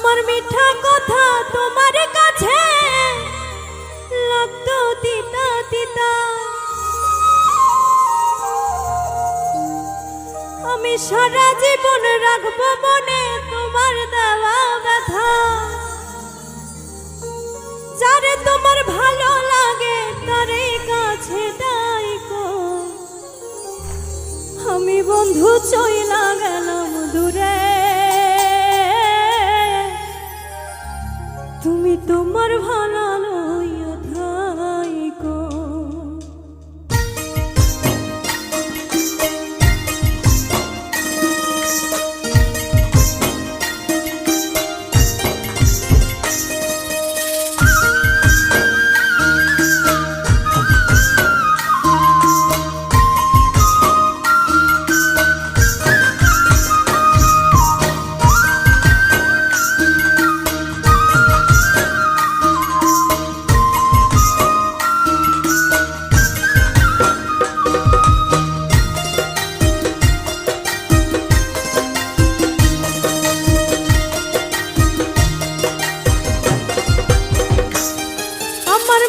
আমার মিঠা কথা তোমার কাছে লাগতো তিতা তিতা, আমি সারা জীবন রাখবো মনে তোমার দেওয়া ব্যথা। যারে তোমার ভালো লাগে তারে কাছে ডাইকো, আমি বন্ধু চইলা গেলাম দূরে, তুমি তোমার ভালো লইয়া থাইকো।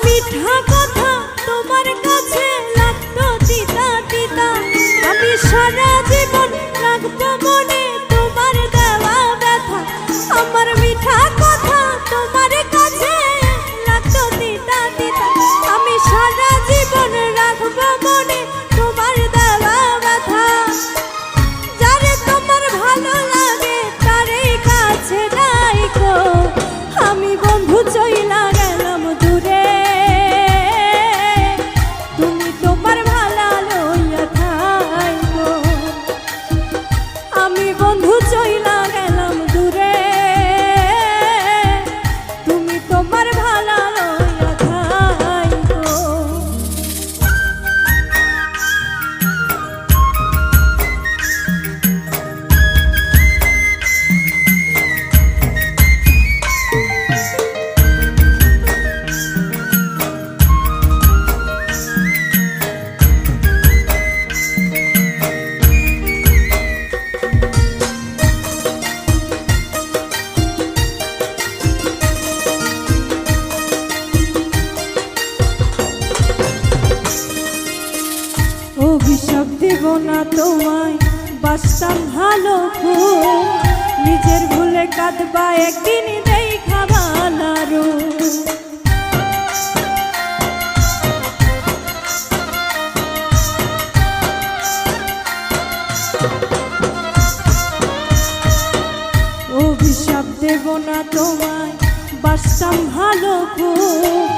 মিঠা কথা তোমার কাছে লাগতো তিতা তিতা, আমি সারা জীবন রাখবো মনে তোমার দেওয়া ব্যথা। আমার মিঠা কথা তোমার কাছে লাগতো তিতা তিতা, আমি সারা জীবন রাখবো মনে তোমার দেওয়া ব্যথা। যারে তোমার ভালো লাগে তারে কাছে ডাইকো, আমি বন্ধু চইলা গেলাম দূরে, অভিশাপ দেব না তোমায়, বাসতাম ভালো খুব, নিজের ভুলে কাঁদবা একদিন দেখা ভালো। অভিশাপ দেব না তোমায়, বাসতাম ভালো খুব,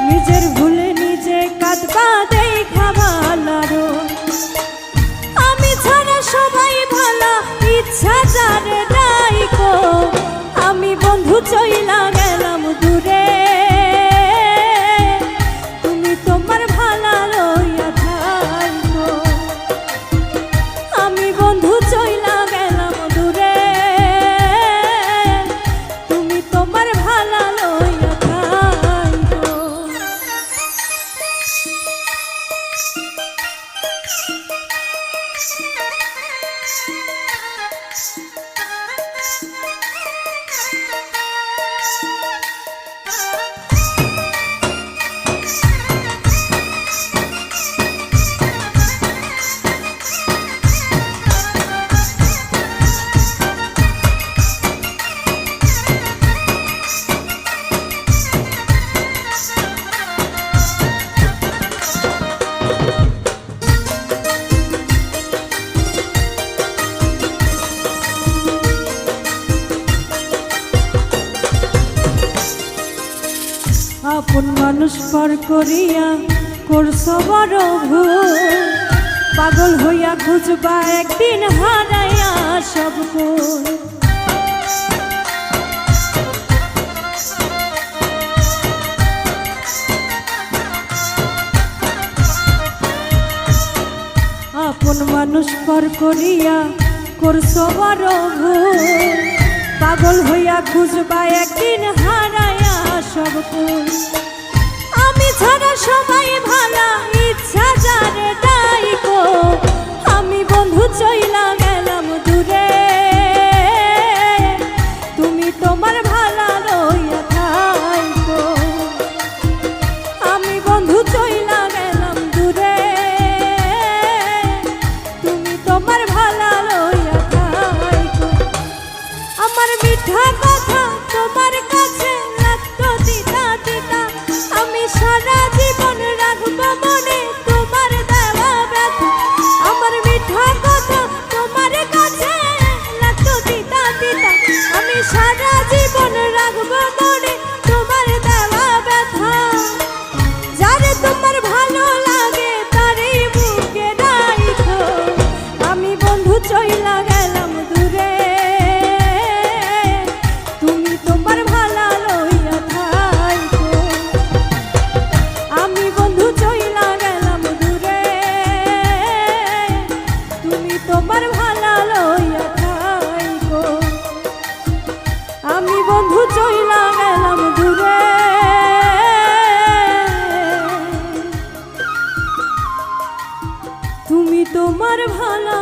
নিজের ভুলে নিজে কাঁদবা দেখা ভালো। আমি ছাড়া সবাই ভালো, ইচ্ছা যারে ডাইকো, আমি বন্ধু চইলা গেলাম দূরে, তুমি তোমার ভালো লইয়া থাইকো, আমি বন্ধু চইলা গেলাম দূরে, তুমি তোমার ভালো লইয়া থাইকো। আপন মানুষ পর করিয়া করছো বড় ভুল, পাগল হইয়া খুঁজবা একদিন হারাইয়া সব কুল। আপন মানুষ পর করিয়া করছো বড় ভুল, পাগল হইয়া খুঁজবা একদিন হারাইয়া সব কুল। আমি ছাড়া সবাই ভালো, ইচ্ছা যারে ডাইকো, আমি বন্ধু চইলা গেলাম দূরে, তুমি তোমার ভালা লইয়া থাইকো। আমি বন্ধু চইলা গেলাম দূরে, তুমি তোমার ভালা